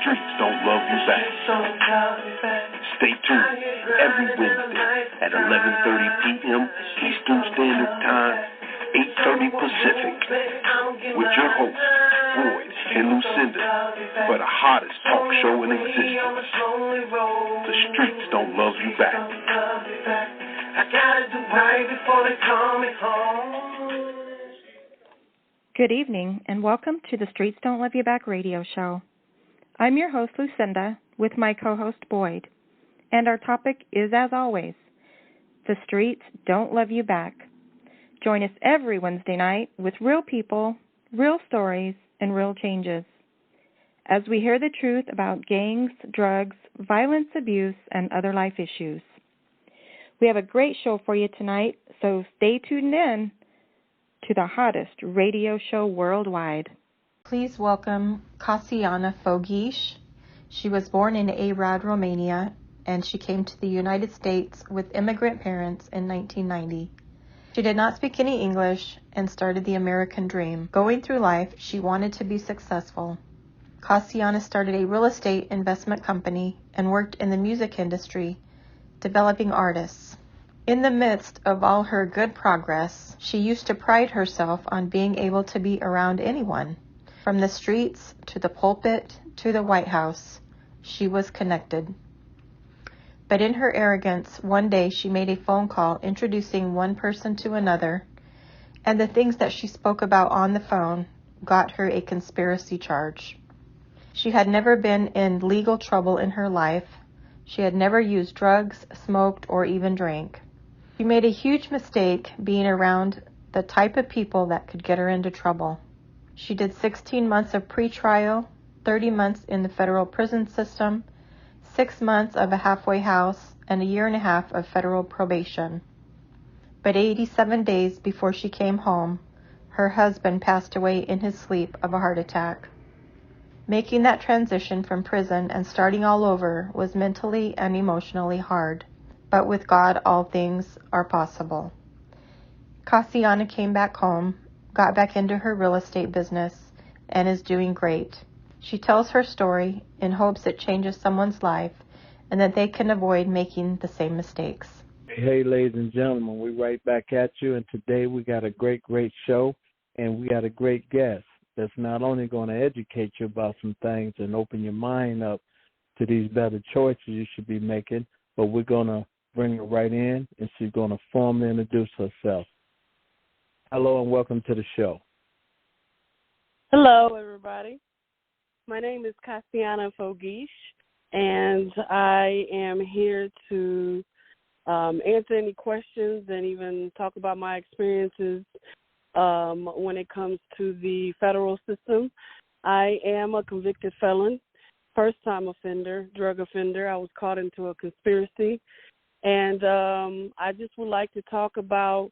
streets don't love you back. Stay tuned every Wednesday at 11:30 p.m. Eastern Standard Time, 8:30 Pacific, with your hosts, Boyd and Lucinda, for the hottest talk show in existence. The streets don't love you back. I gotta do right before they call me home. Good evening, and welcome to the Streets Don't Love You Back radio show. I'm your host, Lucinda, with my co-host, Boyd, and our topic is, as always, the streets don't love you back. Join us every Wednesday night with real people, real stories, and real changes, as we hear the truth about gangs, drugs, violence, abuse, and other life issues. We have a great show for you tonight, so stay tuned in to the hottest radio show worldwide. Please welcome Casiana Foghis. She was born in Arad, Romania, and she came to the United States with immigrant parents in 1990. She did not speak any English and started the American dream. Going through life, she wanted to be successful. Casiana started a real estate investment company and worked in the music industry, developing artists. In the midst of all her good progress, she used to pride herself on being able to be around anyone. From the streets to the pulpit to the White House, she was connected. But in her arrogance, one day she made a phone call introducing one person to another, and the things that she spoke about on the phone got her a conspiracy charge. She had never been in legal trouble in her life. She had never used drugs, smoked, or even drank. She made a huge mistake being around the type of people that could get her into trouble. She did 16 months of pretrial, 30 months in the federal prison system, 6 months of a halfway house, and a year and a half of federal probation. But 87 days before she came home, her husband passed away in his sleep of a heart attack. Making that transition from prison and starting all over was mentally and emotionally hard. But with God, all things are possible. Casiana came back home, got back into her real estate business, and is doing great. She tells her story in hopes it changes someone's life and that they can avoid making the same mistakes. Hey, ladies and gentlemen, we're right back at you, and today we got a great show, and we got a great guest that's not only going to educate you about some things and open your mind up to these better choices you should be making, but we're going to bring her right in, and she's going to formally introduce herself. Hello, and welcome to the show. Hello, everybody. My name is Casiana Foghis, and I am here to answer any questions and even talk about my experiences when it comes to the federal system. I am a convicted felon, first-time offender, drug offender. I was caught into a conspiracy. And I just would like to talk about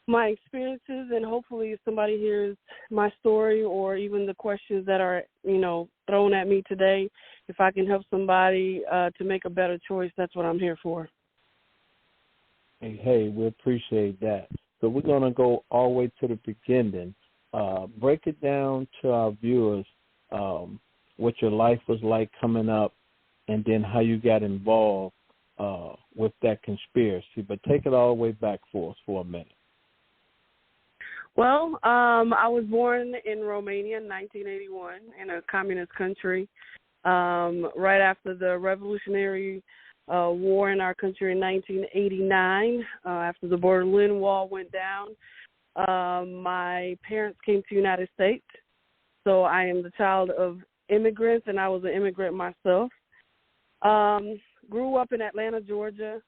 my experiences, and hopefully if somebody hears my story or even the questions that are, thrown at me today, if I can help somebody to make a better choice, that's what I'm here for. Hey, we appreciate that. So we're going to go all the way to the beginning. Break it down to our viewers what your life was like coming up and then how you got involved with that conspiracy, but take it all the way back for us for a minute. Well, I was born in Romania in 1981 in a communist country, right after the Revolutionary War in our country in 1989, after the Berlin Wall went down. My parents came to the United States, so I am the child of immigrants, and I was an immigrant myself. Grew up in Atlanta, Georgia,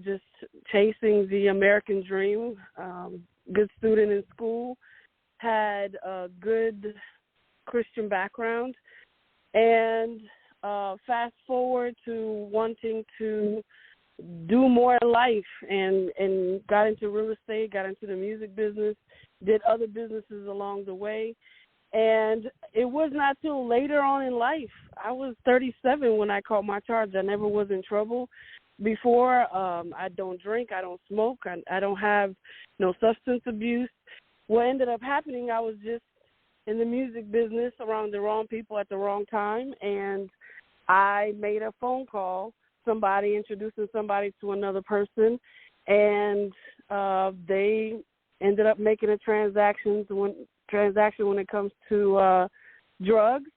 just chasing the American dream. Good student in school, had a good Christian background, and fast forward to wanting to do more in life and got into real estate, got into the music business, did other businesses along the way. And it was not till later on in life. I was 37 when I caught my charge. I never was in trouble before. I don't drink. I don't smoke. I don't have no substance abuse. What ended up happening, I was just in the music business around the wrong people at the wrong time, and I made a phone call, somebody introducing somebody to another person, and they ended up making a transaction when it comes to drugs,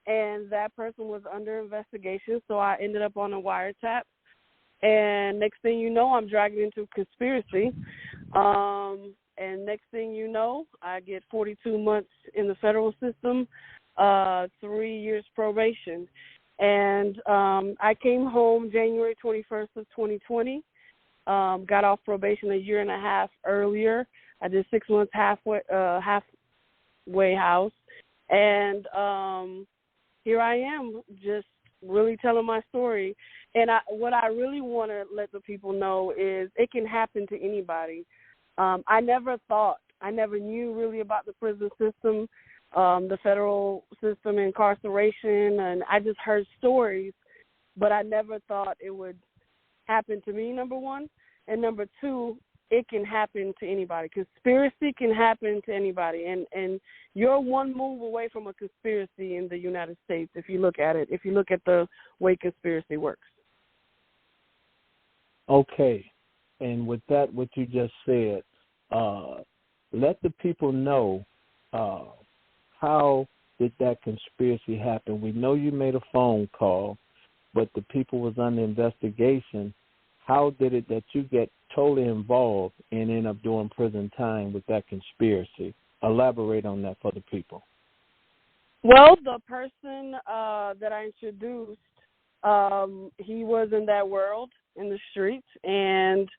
and that person was under investigation, so I ended up on a wiretap. And next thing you know, I'm dragging into conspiracy. And next thing you know, I get 42 months in the federal system, 3 years probation. And I came home January 21st of 2020, got off probation a year and a half earlier. I did 6 months halfway house. And here I am, just really telling my story. And what I really want to let the people know is it can happen to anybody. I never knew really about the prison system, the federal system, incarceration, and I just heard stories, but I never thought it would happen to me, number one. And number two, it can happen to anybody. Conspiracy can happen to anybody, and you're one move away from a conspiracy in the United States if you look at it, if you look at the way conspiracy works. Okay. And with that, what you just said, let the people know how did that conspiracy happen. We know you made a phone call, but the people was under investigation. How did it that you get totally involved and end up doing prison time with that conspiracy? Elaborate on that for the people. Well, the person that I introduced, he was in that world, in the streets, and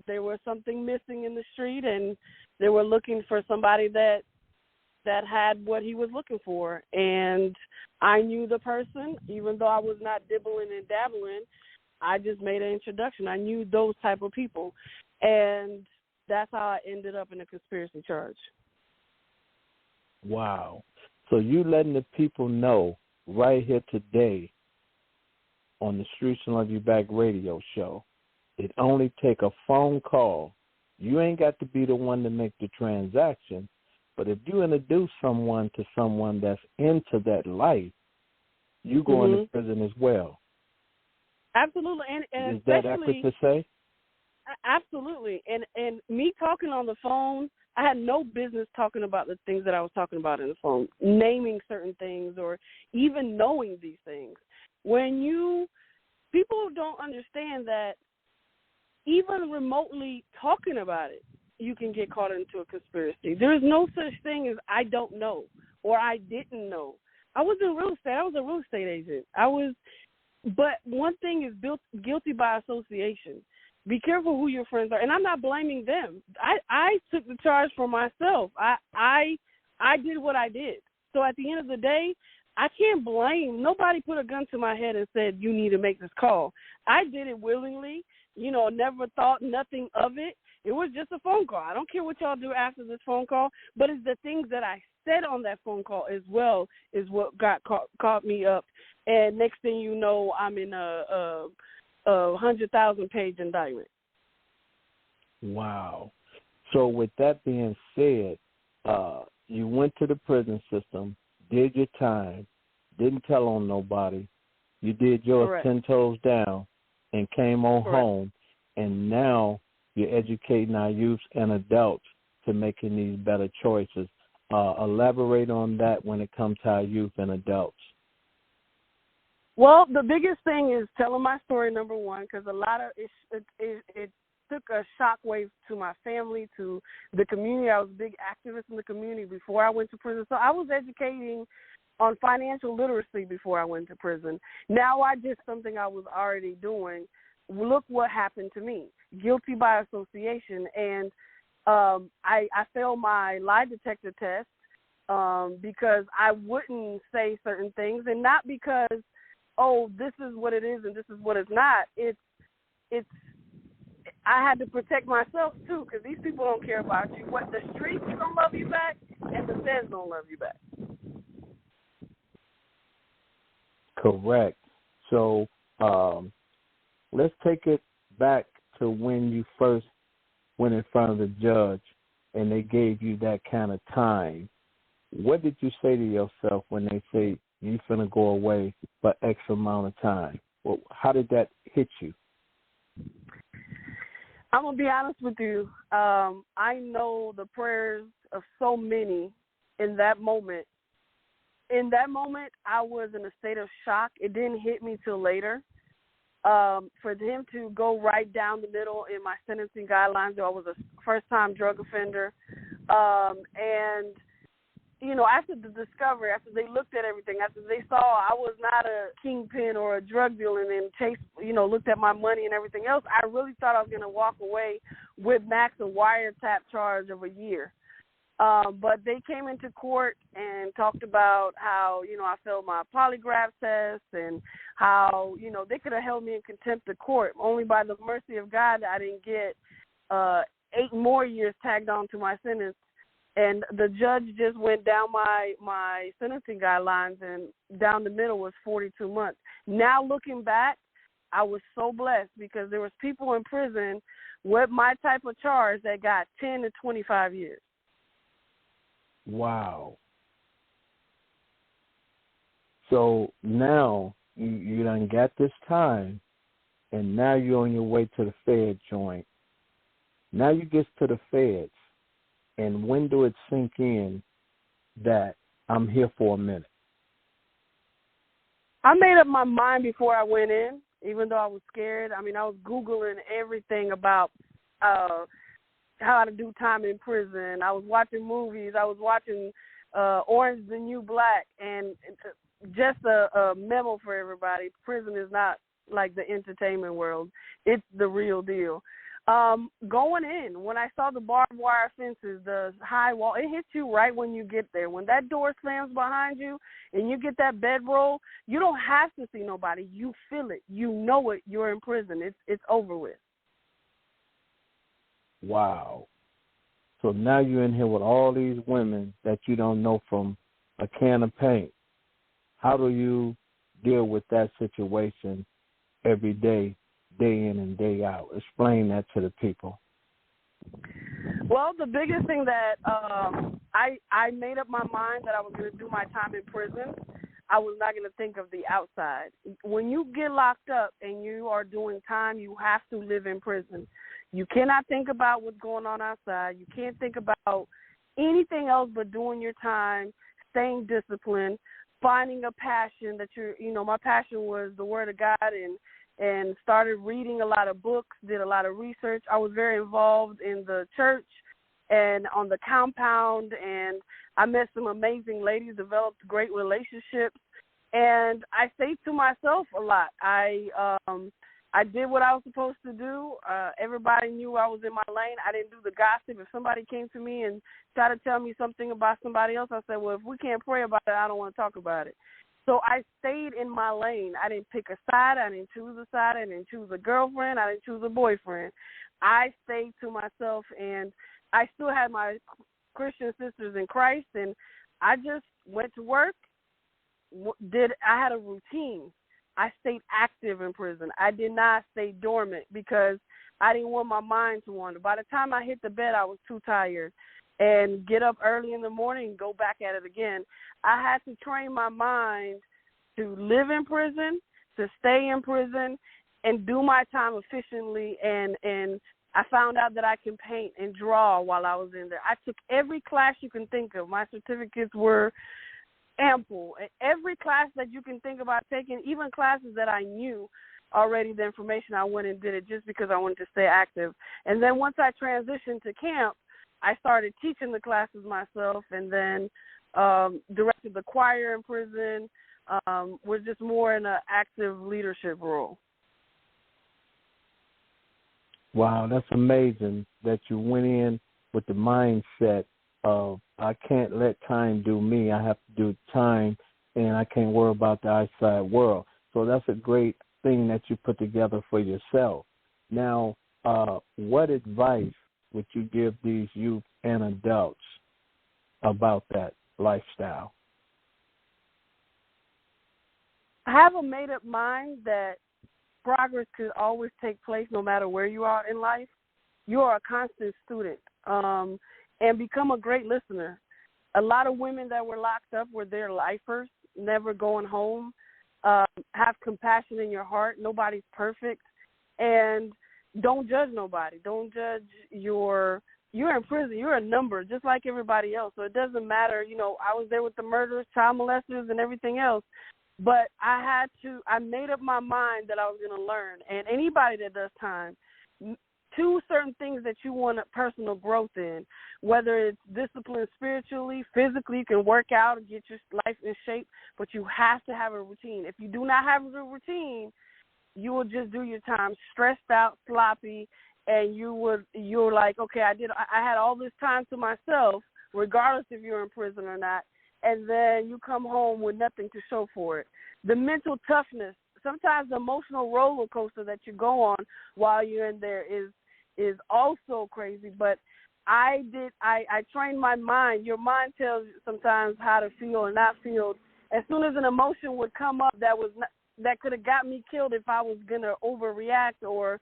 there was something missing in the street, and they were looking for somebody that had what he was looking for. And I knew the person, even though I was not dibbling and dabbling. I just made an introduction. I knew those type of people, and that's how I ended up in a conspiracy charge. Wow. So you letting the people know right here today on the Streets and Love You Back radio show, it only take a phone call. You ain't got to be the one to make the transaction, but if you introduce someone to someone that's into that life, you go into prison as well. Absolutely. And is that accurate to say? Absolutely. And me talking on the phone, I had no business talking about the things that I was talking about in the phone, naming certain things or even knowing these things. People don't understand that even remotely talking about it, you can get caught into a conspiracy. There is no such thing as I don't know or I didn't know. I was in real estate. I was a real estate agent. But one thing is guilty by association. Be careful who your friends are. And I'm not blaming them. I took the charge for myself. I did what I did. So at the end of the day, I can't blame. Nobody put a gun to my head and said, you need to make this call. I did it willingly, never thought nothing of it. It was just a phone call. I don't care what y'all do after this phone call, but it's the things that I said on that phone call as well is what caught me up. And next thing you know, I'm in a 100,000-page indictment. Wow. So with that being said, you went to the prison system, did your time, didn't tell on nobody. You did yours Correct. 10 toes down and came on Correct. home, and now you're educating our youth and adults to making these better choices. Elaborate on that when it comes to our youth and adults. Well, the biggest thing is telling my story, number one, because a lot of it took a shockwave to my family, to the community. I was a big activist in the community before I went to prison. So I was educating on financial literacy before I went to prison. Now I did something I was already doing. Look what happened to me. Guilty by association. And I failed my lie detector test because I wouldn't say certain things, and not because, oh, this is what it is and this is what it's not. I had to protect myself, too, because these people don't care about you. What, the streets don't love you back, and the feds don't love you back. Correct. So let's take it back to when you first went in front of the judge and they gave you that kind of time. what did you say to yourself when they say you finna go away for X amount of time? Well, how did that hit you? I'm going to be honest with you. I know the prayers of so many in that moment. In that moment, I was in a state of shock. It didn't hit me till later. For him to go right down the middle in my sentencing guidelines, I was a first-time drug offender. And, you know, after the discovery, after they looked at everything, after they saw I was not a kingpin or a drug dealer and then chased, you know, looked at my money and everything else, I really thought I was going to walk away with max a wiretap charge of a year. But they came into court and talked about how, you know, I failed my polygraph test and how, you know, they could have held me in contempt of court. Only by the mercy of God I didn't get 8 more years tagged on to my sentence. And the judge just went down my sentencing guidelines, and down the middle was 42 months. Now looking back, I was so blessed because there was people in prison with my type of charge that got 10 to 25 years. Wow. So now you done got this time, and now you're on your way to the Fed joint. Now you get to the Feds, and when do it sink in that I'm here for a minute? I made up my mind before I went in, even though I was scared. I mean, I was Googling everything about how to do time in prison. I was watching movies. I was watching Orange is the New Black. And just a memo for everybody, prison is not like the entertainment world. It's the real deal. Going in, when I saw the barbed wire fences, the high wall, it hits you right when you get there. When that door slams behind you and you get that bedroll, you don't have to see nobody. You feel it. You know it. You're in prison. It's over with. Wow. So now you're in here with all these women that you don't know from a can of paint. How do you deal with that situation every day, day in and day out? Explain that to the people. Well, the biggest thing that I made up my mind that I was going to do my time in prison. I was not going to think of the outside. When you get locked up and you are doing time, you have to live in prison. You cannot think about what's going on outside. You can't think about anything else but doing your time, staying disciplined, finding a passion that my passion was the Word of God, and started reading a lot of books, did a lot of research. I was very involved in the church and on the compound, and I met some amazing ladies, developed great relationships, and I stayed to myself a lot. I did what I was supposed to do. Everybody knew I was in my lane. I didn't do the gossip. If somebody came to me and tried to tell me something about somebody else, I said, well, if we can't pray about it, I don't want to talk about it. So I stayed in my lane. I didn't pick a side. I didn't choose a side. I didn't choose a girlfriend. I didn't choose a boyfriend. I stayed to myself, and I still had my Christian sisters in Christ, and I just went to work. I had a routine. I stayed active in prison. I did not stay dormant because I didn't want my mind to wander. By the time I hit the bed, I was too tired. And get up early in the morning and go back at it again. I had to train my mind to live in prison, to stay in prison, and do my time efficiently. And I found out that I can paint and draw while I was in there. I took every class you can think of. My certificates were ample. Every class that you can think about taking, even classes that I knew already the information, I went and did it just because I wanted to stay active. And then once I transitioned to camp, I started teaching the classes myself, and then directed the choir in prison, was just more in an active leadership role. Wow, that's amazing that you went in with the mindset of I can't let time do me. I have to do time, and I can't worry about the outside world. So that's a great thing that you put together for yourself. Now, what advice would you give these youth and adults about that lifestyle? I have a made-up mind that progress could always take place no matter where you are in life. You are a constant student, and become a great listener. A lot of women that were locked up were their lifers, never going home. Have compassion in your heart. Nobody's perfect. And don't judge nobody. Don't judge you're in prison. You're a number just like everybody else. So it doesn't matter. I was there with the murderers, child molesters, and everything else. But I made up my mind that I was going to learn. And anybody that does time, two certain things that you want personal growth in, whether it's discipline spiritually, physically, you can work out and get your life in shape, but you have to have a routine. If you do not have a routine, you will just do your time stressed out, sloppy, and you're like, okay, I had all this time to myself, regardless if you're in prison or not, and then you come home with nothing to show for it. The mental toughness, sometimes the emotional roller coaster that you go on while you're in there is also crazy, but I trained my mind. Your mind tells you sometimes how to feel or not feel. As soon as an emotion would come up that could have got me killed if I was going to overreact or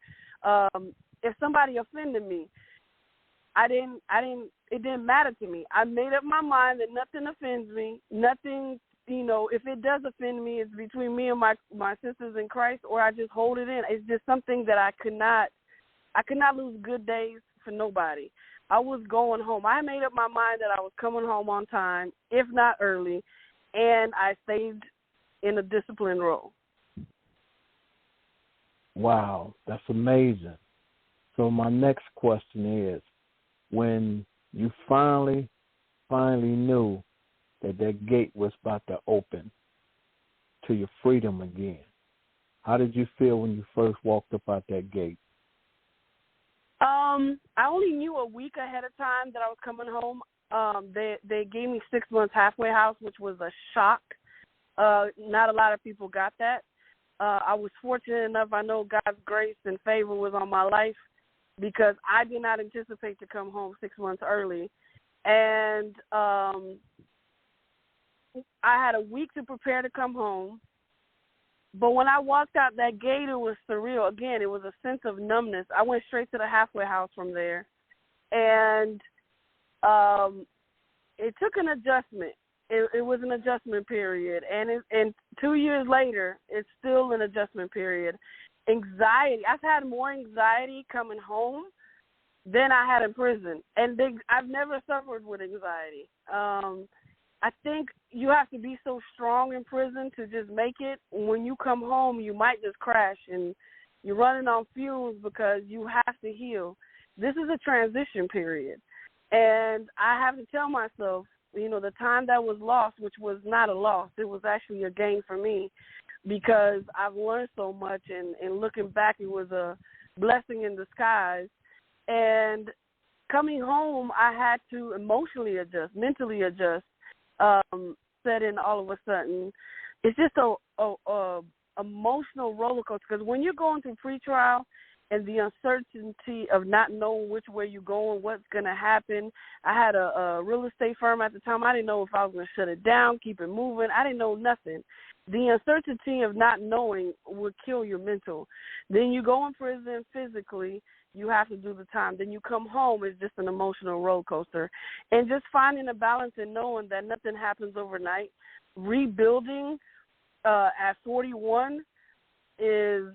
if somebody offended me, it didn't matter to me. I made up my mind that nothing offends me. Nothing, if it does offend me, it's between me and my sisters in Christ, or I just hold it in. It's just something that I could not lose good days for nobody. I was going home. I made up my mind that I was coming home on time, if not early, and I stayed in a disciplined role. Wow, that's amazing. So my next question is, when you finally knew that gate was about to open to your freedom again, how did you feel when you first walked up out that gate? I only knew a week ahead of time that I was coming home. They gave me 6 months halfway house, which was a shock. Not a lot of people got that. I was fortunate enough. I know God's grace and favor was on my life because I did not anticipate to come home 6 months early. And I had a week to prepare to come home. But when I walked out that gate, it was surreal. Again, it was a sense of numbness. I went straight to the halfway house from there. And it took an adjustment. It was an adjustment period. And 2 years later, it's still an adjustment period. Anxiety. I've had more anxiety coming home than I had in prison. And I've never suffered with anxiety. I think you have to be so strong in prison to just make it. When you come home, you might just crash, and you're running on fumes because you have to heal. This is a transition period. And I have to tell myself, the time that was lost, which was not a loss, it was actually a gain for me because I've learned so much, and looking back, it was a blessing in disguise. And coming home, I had to emotionally adjust, mentally adjust, set in all of a sudden. It's just a emotional roller coaster because when you're going through pretrial and the uncertainty of not knowing which way you're going, what's going to happen. I had a real estate firm at the time. I didn't know if I was going to shut it down, keep it moving. I didn't know nothing. The uncertainty of not knowing would kill your mental. Then you go in prison physically. You have to do the time. Then you come home, it's just an emotional roller coaster. And just finding a balance and knowing that nothing happens overnight. Rebuilding at 41 is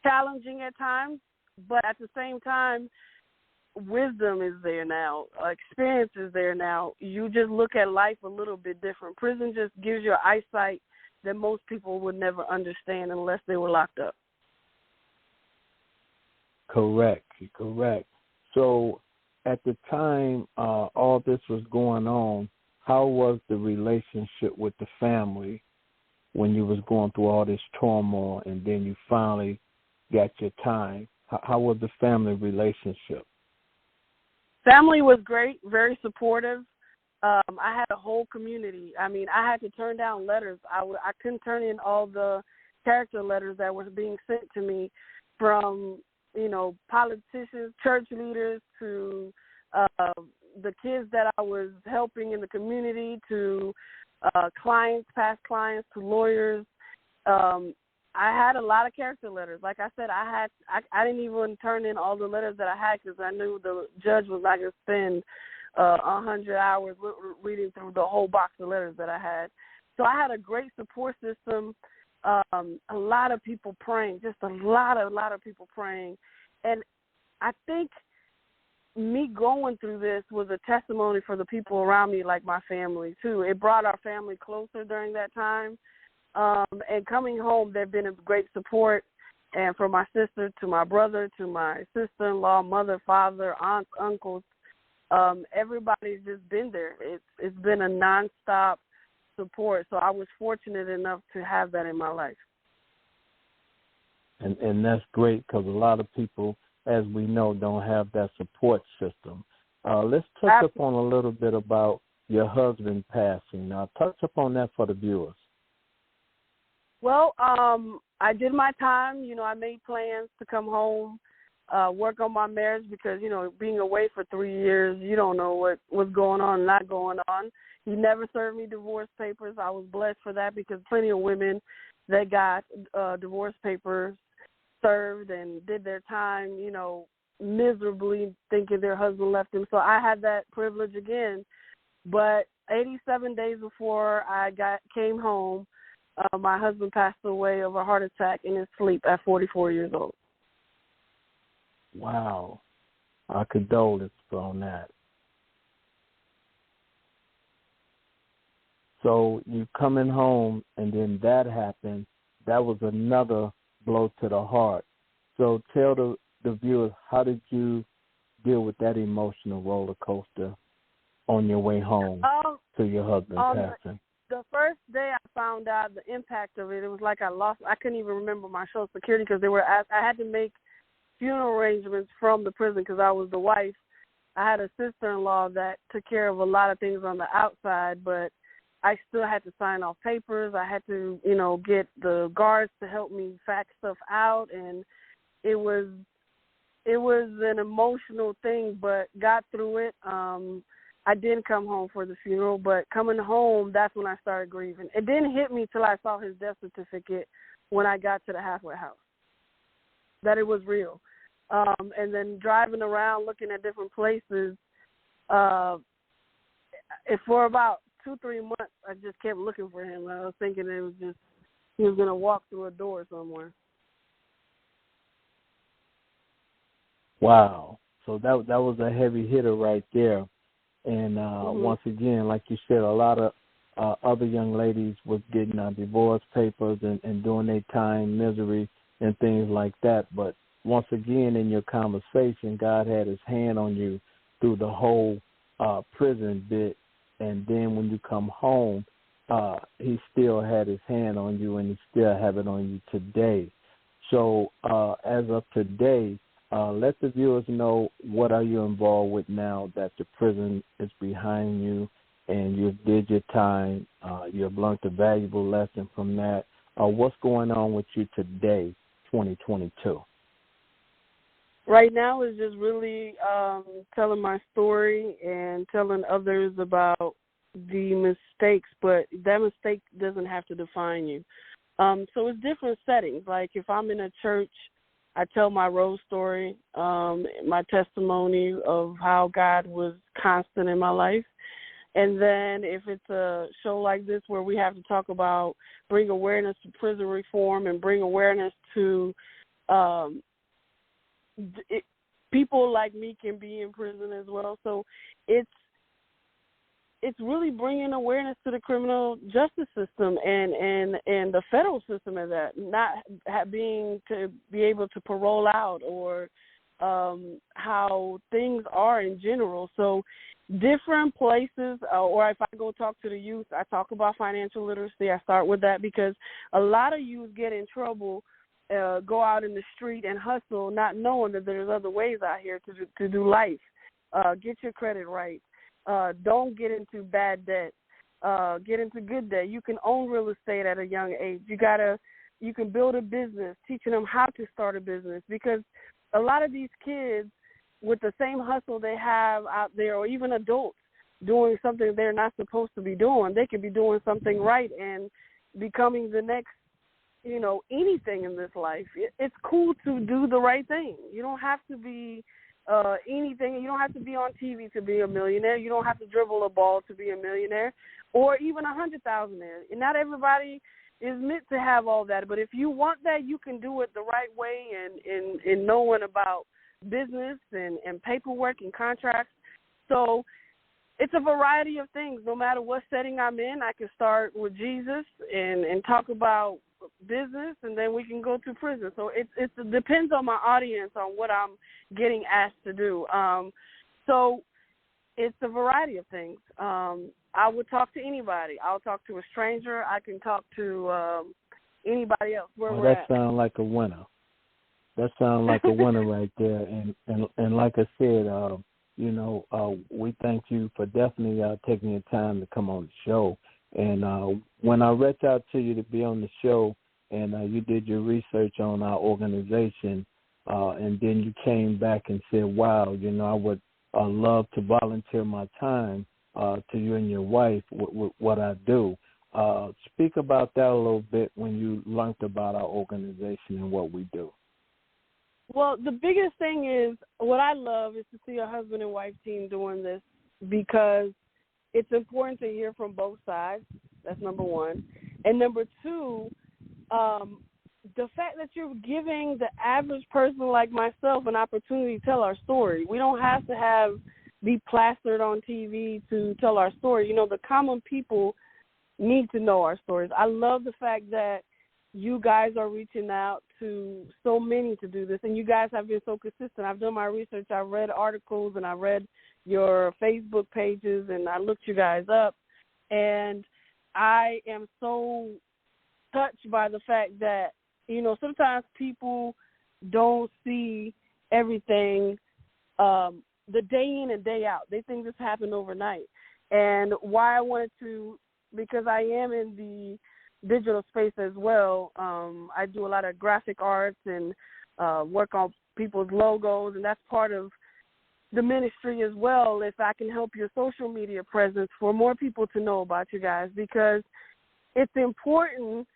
challenging at times, but at the same time, wisdom is there now. Experience is there now. You just look at life a little bit different. Prison just gives you eyesight that most people would never understand unless they were locked up. Correct. So at the time all this was going on, how was the relationship with the family when you was going through all this turmoil and then you finally got your time? How was the family relationship? Family was great, very supportive. I had a whole community. I mean, I had to turn down letters. I couldn't turn in all the character letters that were being sent to me from politicians, church leaders, to the kids that I was helping in the community, to clients, past clients, to lawyers. I had a lot of character letters. Like I said, I didn't even turn in all the letters that I had because I knew the judge was not going to spend 100 hours reading through the whole box of letters that I had. So I had a great support system, a lot of people praying, just a lot of people praying. And I think me going through this was a testimony for the people around me, like my family, too. It brought our family closer during that time. And coming home, they've been a great support. And from my sister to my brother to my sister-in-law, mother, father, aunts, uncles, everybody's just been there. It's been a nonstop support. So I was fortunate enough to have that in my life. And that's great, because a lot of people, as we know, don't have that support system. Let's touch upon a little bit about your husband passing. Now, touch upon that for the viewers. Well, I did my time. I made plans to come home, work on my marriage because, being away for 3 years, you don't know what's going on and not going on. He never served me divorce papers. I was blessed for that because plenty of women that got divorce papers served and did their time, miserably thinking their husband left them. So I had that privilege again. But 87 days before I came home, my husband passed away of a heart attack in his sleep at 44 years old. Wow. Our condolences on that. So you coming home, and then that happened. That was another blow to the heart. So tell the viewers, how did you deal with that emotional roller coaster on your way home to your husband passing? The first day I found out the impact of it, it was like I couldn't even remember my Social Security because I had to make funeral arrangements from the prison because I was the wife. I had a sister-in-law that took care of a lot of things on the outside, but I still had to sign off papers. I had to, get the guards to help me fax stuff out, and it was an emotional thing, but got through it. I didn't come home for the funeral, but coming home, that's when I started grieving. It didn't hit me till I saw his death certificate when I got to the halfway house, that it was real. And then driving around looking at different places, for about 2-3 months, I just kept looking for him. I was thinking he was going to walk through a door somewhere. Wow. So that was a heavy hitter right there. And once again, like you said, a lot of other young ladies was getting divorce papers and doing their time, misery, and things like that. But once again, in your conversation, God had his hand on you through the whole prison bit. And then when you come home, he still had his hand on you, and he still have it on you today. So as of today, let the viewers know, what are you involved with now that the prison is behind you and you did your time, you have learned a valuable lesson from that. What's going on with you today, 2022? Right now is just really telling my story and telling others about the mistakes, but that mistake doesn't have to define you. So it's different settings. Like if I'm in a church, I tell my rose story, my testimony of how God was constant in my life. And then if it's a show like this where we have to talk about, bring awareness to prison reform and bring awareness to people like me can be in prison as well. So it's really bringing awareness to the criminal justice system and the federal system of that, not being to be able to parole out or how things are in general. So different places, or if I go talk to the youth, I talk about financial literacy. I start with that because a lot of youth get in trouble, go out in the street and hustle, not knowing that there's other ways out here to do life. Get your credit right. Don't get into bad debt. Get into good debt. You can own real estate at a young age. You can build a business, teaching them how to start a business, because a lot of these kids with the same hustle they have out there, or even adults doing something they're not supposed to be doing, they could be doing something right and becoming the next, anything in this life. It's cool to do the right thing. You don't have to be anything. You don't have to be on TV to be a millionaire. You don't have to dribble a ball to be a millionaire, or even 100,000-aire. And not everybody is meant to have all that. But if you want that, you can do it the right way and knowing about business and paperwork and contracts. So it's a variety of things. No matter what setting I'm in, I can start with Jesus and talk about business, and then we can go to prison. So it depends on my audience on what I'm getting asked to do. So it's a variety of things. I would talk to anybody. I'll talk to a stranger. I can talk to anybody else. That sounds like a winner. That sounds like a winner right there. And like I said, we thank you for definitely taking your time to come on the show. And when I reached out to you to be on the show, and you did your research on our organization, and then you came back and said, wow, I would love to volunteer my time to you and your wife with what I do. Speak about that a little bit when you learned about our organization and what we do. Well, the biggest thing is what I love is to see a husband and wife team doing this, because it's important to hear from both sides. That's number one. And number two, the fact that you're giving the average person like myself an opportunity to tell our story. We don't have to be plastered on TV to tell our story. The common people need to know our stories. I love the fact that you guys are reaching out to so many to do this, and you guys have been so consistent. I've done my research. I've read articles, and I read your Facebook pages, and I looked you guys up, and I am so touched by the fact that, sometimes people don't see everything the day in and day out. They think this happened overnight. And why I wanted to, because I am in the digital space as well. I do a lot of graphic arts and work on people's logos, and that's part of the ministry as well. If I can help your social media presence for more people to know about you guys, because it's important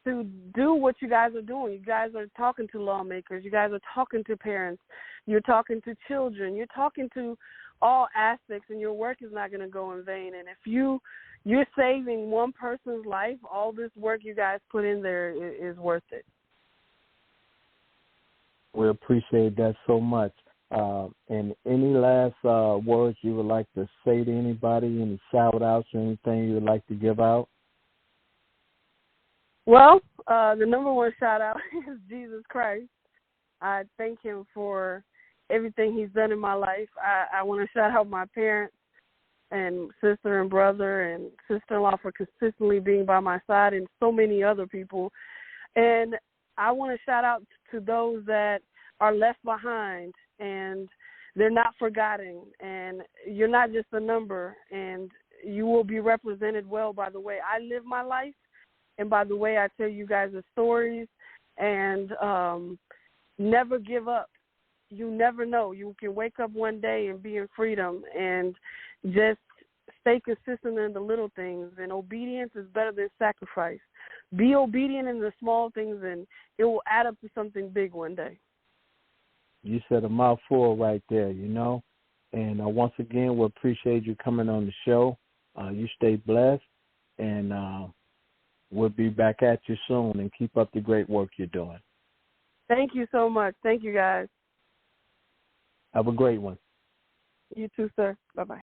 to do what you guys are doing. You guys are talking to lawmakers. You guys are talking to parents. You're talking to children. You're talking to all aspects, and your work is not going to go in vain. And if you're saving one person's life, all this work you guys put in there is worth it. We appreciate that so much. And any last words you would like to say to anybody, any shout-outs or anything you would like to give out? Well, the number one shout-out is Jesus Christ. I thank him for everything he's done in my life. I want to shout out my parents and sister and brother and sister-in-law for consistently being by my side, and so many other people. And I want to shout out to those that are left behind, and they're not forgotten, and you're not just a number, and you will be represented well by the way I live my life and by the way I tell you guys the stories. And never give up. You never know. You can wake up one day and be in freedom, and just stay consistent in the little things. And obedience is better than sacrifice. Be obedient in the small things, and it will add up to something big one day. You said a mouthful right there, And once again, we appreciate you coming on the show. You stay blessed, and we'll be back at you soon, and keep up the great work you're doing. Thank you so much. Thank you, guys. Have a great one. You too, sir. Bye-bye.